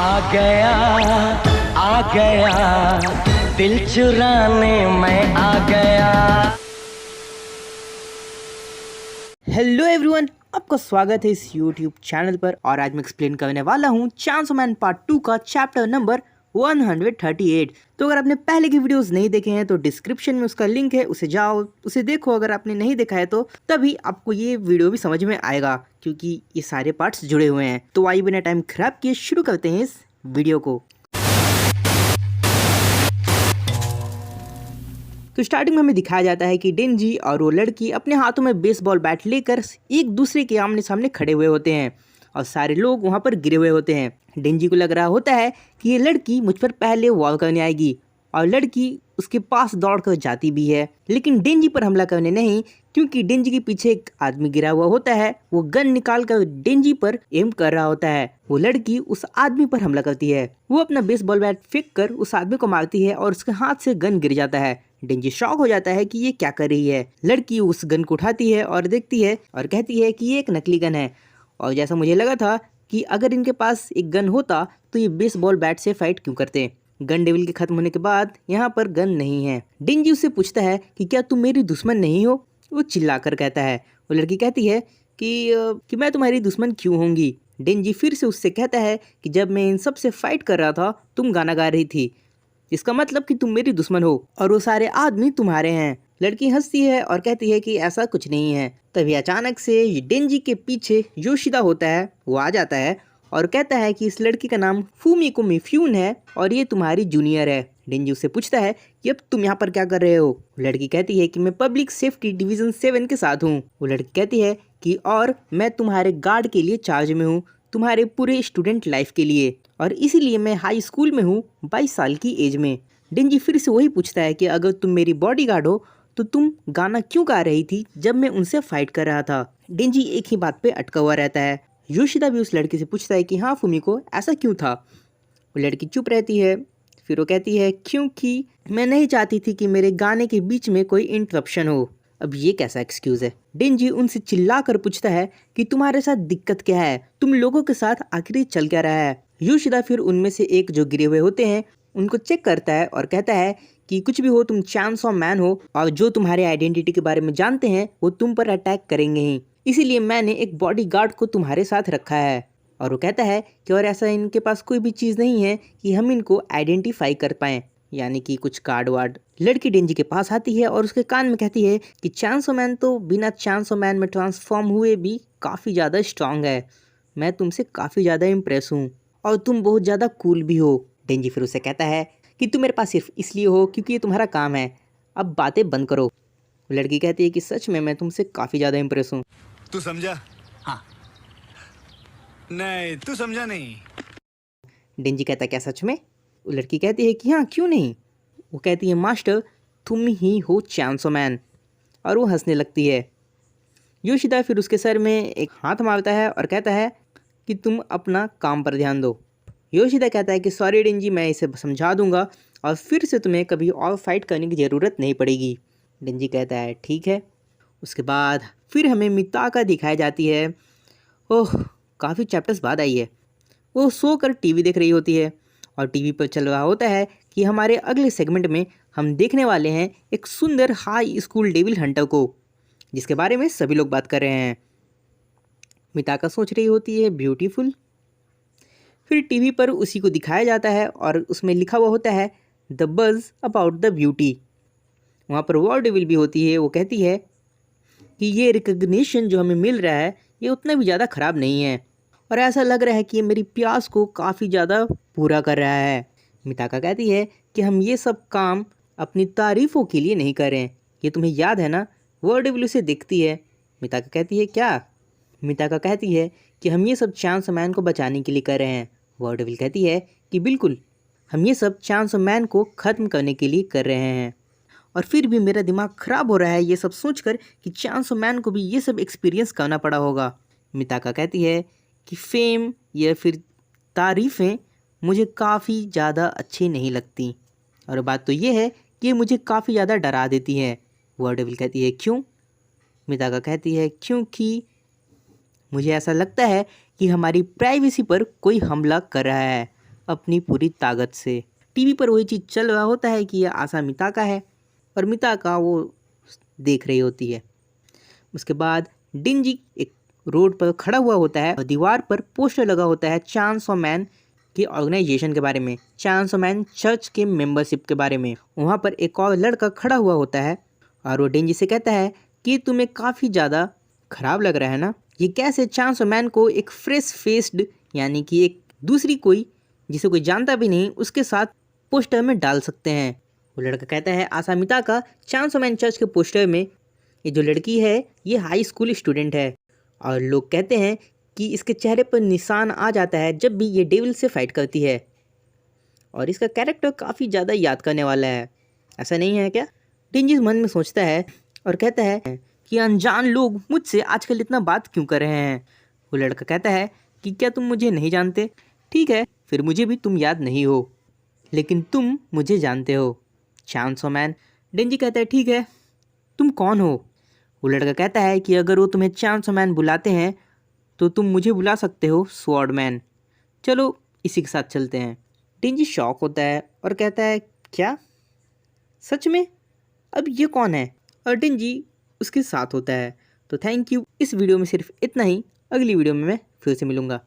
आ गया दिल चुराने मैं आ गया। हेलो एवरीवन, आपका स्वागत है इस यूट्यूब चैनल पर। और आज मैं एक्सप्लेन करने वाला हूँ चांसो मैन पार्ट 2 का चैप्टर नंबर 138। तो अगर आपने पहले की वीडियोस नहीं देखे हैं तो डिस्क्रिप्शन में उसका लिंक है, उसे जाओ, उसे देखो। अगर आपने नहीं देखा है तो तभी आपको ये वीडियो भी समझ में आएगा, क्योंकि ये सारे पार्ट्स जुड़े हुए हैं। तो आइए बिना टाइम खराब किए शुरू करते हैं इस वीडियो को। तो स्टार्टिंग में हमें दिखाया जाता है कि डेंजी और वो लड़की अपने हाथों में बेसबॉल बैट लेकर एक दूसरे के आमने सामने खड़े हुए होते हैं और सारे लोग वहां पर गिरे हुए होते हैं। डेंजी को लग रहा होता है कि ये लड़की मुझ पर पहले वॉल करने आएगी और लड़की उसके पास दौड़कर जाती भी है, लेकिन डेंजी पर हमला करने नहीं, क्योंकि डेंजी के पीछे एक आदमी गिरा हुआ होता है। वो गन निकाल कर डेंजी पर एम कर रहा होता है। वो लड़की उस आदमी पर हमला करती है। वो अपना बेसबॉल बैट फेंक कर उस आदमी को मारती है और उसके हाथ से गन गिर जाता है। डेंजी शॉक हो जाता है कि ये क्या कर रही है। लड़की उस गन को उठाती है और देखती है और कहती है कि ये एक नकली गन है, और जैसा मुझे लगा था कि अगर इनके पास एक गन होता तो ये बेसबॉल बैट से फाइट क्यों करते। गन डेविल के खत्म होने के बाद यहाँ पर गन नहीं है। डेंजी उससे पूछता है कि क्या तुम मेरी दुश्मन नहीं हो। वो चिल्लाकर कहता है। वो लड़की कहती है कि मैं तुम्हारी दुश्मन क्यों होंगी। डेंजी फिर से उससे कहता है कि जब मैं इन सब से फाइट कर रहा था तुम गाना गा रही थी, इसका मतलब कि तुम मेरी दुश्मन हो और वो सारे आदमी तुम्हारे हैं। लड़की हंसती है और कहती है कि ऐसा कुछ नहीं है। तभी अचानक से डेंजी के पीछे योशिदा होता है। वो आ जाता है और कहता है कि इस लड़की का नाम फूमिको मिफ्यून है और ये तुम्हारी जूनियर है। डेंजी उससे पूछता है कि अब तुम यहाँ पर क्या कर रहे हो। लड़की कहती है कि मैं पब्लिक सेफ्टी डिवीजन 7 के साथ हूँ। वो लड़की कहती है कि और मैं तुम्हारे गार्ड के लिए चार्ज में हूँ, तुम्हारे पूरे स्टूडेंट लाइफ के लिए, और इसीलिए मैं हाई स्कूल में हूँ 22 साल की एज में। डेंजी फिर से वही पूछता है कि अगर तुम मेरी बॉडीगार्ड हो तो तुम गाना क्यों गा रही थी जब मैं उनसे फाइट कर रहा था। डेंजी एक ही बात पे अटका हुआ रहता है। योशिदा भी उस लड़की से पूछता है कि हाँ फूमिको, ऐसा क्यों था। वो लड़की चुप रहती है। फिर वो कहती है क्योंकि मैं नहीं चाहती थी कि मेरे गाने के बीच में कोई इंटरप्शन हो। अब ये कैसा एक्सक्यूज है। डेंजी उनसे चिल्ला कर पूछता है कि तुम्हारे साथ दिक्कत क्या है, तुम लोगों के साथ आखिर चल क्या रहा है। योशिदा फिर उनमें से एक जो गिरे हुए होते हैं उनको चेक करता है और कहता है कि कुछ भी हो तुम चांसो मैन हो और जो तुम्हारे आइडेंटिटी के बारे में जानते हैं वो तुम पर अटैक करेंगे ही, इसीलिए मैंने एक बॉडीगार्ड को तुम्हारे साथ रखा है। और वो कहता है कि और ऐसा इनके पास कोई भी चीज़ नहीं है कि हम इनको आइडेंटिफाई कर पाएं, यानी कि कुछ कार्ड वार्ड। लड़की डेंजी के पास आती है और उसके कान में कहती है कि चांसो मैन तो बिना चांसो मैन में ट्रांसफॉर्म हुए भी काफ़ी ज़्यादा स्ट्रांग है, मैं तुमसे काफ़ी ज़्यादा इम्प्रेस हूँ और तुम बहुत ज़्यादा कूल भी हो। डेंजी फिर उसे कहता है कि तुम मेरे पास सिर्फ इसलिए हो क्योंकि ये तुम्हारा काम है, अब बातें बंद करो। लड़की कहती है कि सच में मैं तुमसे काफ़ी ज़्यादा इम्प्रेस हूँ। तू समझा? हाँ। नहीं, तू समझा नहीं। डेंजी कहता है क्या सच में। वो लड़की कहती है कि हाँ क्यों नहीं। वो कहती है मास्टर तुम ही हो चांसो मैन, और वो हंसने लगती है। योशिदा फिर उसके सर में एक हाथ मारता है और कहता है कि तुम अपना काम पर ध्यान दो। योशिदा कहता है कि सॉरी डेंजी, मैं इसे समझा दूंगा और फिर से तुम्हें कभी और फाइट करने की ज़रूरत नहीं पड़ेगी। डेंजी कहता है ठीक है। उसके बाद फिर हमें मिताका दिखाई जाती है। ओह, काफ़ी चैप्टर्स बाद आई है। वो सो कर टीवी देख रही होती है और टीवी पर चल रहा होता है कि हमारे अगले सेगमेंट में हम देखने वाले हैं एक सुंदर हाई स्कूल डेविल हंटर को, जिसके बारे में सभी लोग बात कर रहे हैं। मिताका सोच रही होती है ब्यूटीफुल। फिर टीवी पर उसी को दिखाया जाता है और उसमें लिखा हुआ होता है the buzz about the beauty. वहाँ पर वॉर डेविल भी होती है। वो कहती है कि ये रिकग्निशन जो हमें मिल रहा है ये उतना भी ज़्यादा ख़राब नहीं है और ऐसा लग रहा है कि ये मेरी प्यास को काफ़ी ज़्यादा पूरा कर रहा है। मिताका कहती है कि हम ये सब काम अपनी तारीफ़ों के लिए नहीं कर रहे हैं, ये तुम्हें याद है ना। वॉर डेविल उसे देखती है। मिताका कहती है क्या। मिताका कहती है कि हम ये सब चांसो मैन को बचाने के लिए कर रहे हैं। वॉर डेविल कहती है कि बिल्कुल, हम ये सब चांसो मैन को ख़त्म करने के लिए कर रहे हैं। और फिर भी मेरा दिमाग ख़राब हो रहा है ये सब सोचकर कि चांसो मैन को भी ये सब एक्सपीरियंस करना पड़ा होगा। मिताका कहती है कि फेम या फिर तारीफ़ें मुझे काफ़ी ज़्यादा अच्छी नहीं लगती, और बात तो ये है कि ये मुझे काफ़ी ज़्यादा डरा देती है। वॉर डेविल कहती है क्यों। मिताका कहती है क्योंकि मुझे ऐसा लगता है कि हमारी प्राइवेसी पर कोई हमला कर रहा है। अपनी पूरी ताकत से। टीवी पर वही चीज़ चल रहा होता है कि यह आशा मिताका है और मिताका वो देख रही होती है। उसके बाद डिंजी एक रोड पर खड़ा हुआ होता है और दीवार पर पोस्टर लगा होता है चांस ऑफ मैन की ऑर्गेनाइजेशन के बारे में, चांस ऑफ मैन चर्च के मेंबरशिप के बारे में। वहाँ पर एक और लड़का खड़ा हुआ होता है और वो डिंजी से कहता है कि तुम्हें काफ़ी ज़्यादा खराब लग रहा है ना, ये कैसे चांस ऑफ मैन को एक फ्रेश फेस्ड यानी कि एक दूसरी कोई जिसे कोई जानता भी नहीं उसके साथ पोस्टर में डाल सकते हैं। वो लड़का कहता है आशा मिताका चांस ऑफ मैन चर्च के पोस्टर में ये जो लड़की है ये हाई स्कूल स्टूडेंट है और लोग कहते हैं कि इसके चेहरे पर निशान आ जाता है जब भी ये डेविल से फाइट करती है और इसका कैरेक्टर काफ़ी ज़्यादा याद करने वाला है, ऐसा नहीं है क्या? डिंजी मन में सोचता है और कहता है कि अनजान लोग मुझसे आजकल इतना बात क्यों कर रहे हैं। वो लड़का कहता है कि क्या तुम मुझे नहीं जानते? ठीक है, फिर मुझे भी तुम याद नहीं हो, लेकिन तुम मुझे जानते हो, चांस ऑफ मैन। डिंजी कहता है ठीक है, तुम कौन हो? वो लड़का कहता है कि अगर वो तुम्हें चांस ऑफ मैन बुलाते हैं तो तुम मुझे बुला सकते हो स्वॉर्ड मैन। चलो इसी के साथ चलते हैं। डिंजी शॉक होता है और कहता है क्या सच में? अब ये कौन है? और डिंजी उसके साथ होता है। तो थैंक यू, इस वीडियो में सिर्फ इतना ही। अगली वीडियो में मैं फिर से मिलूँगा।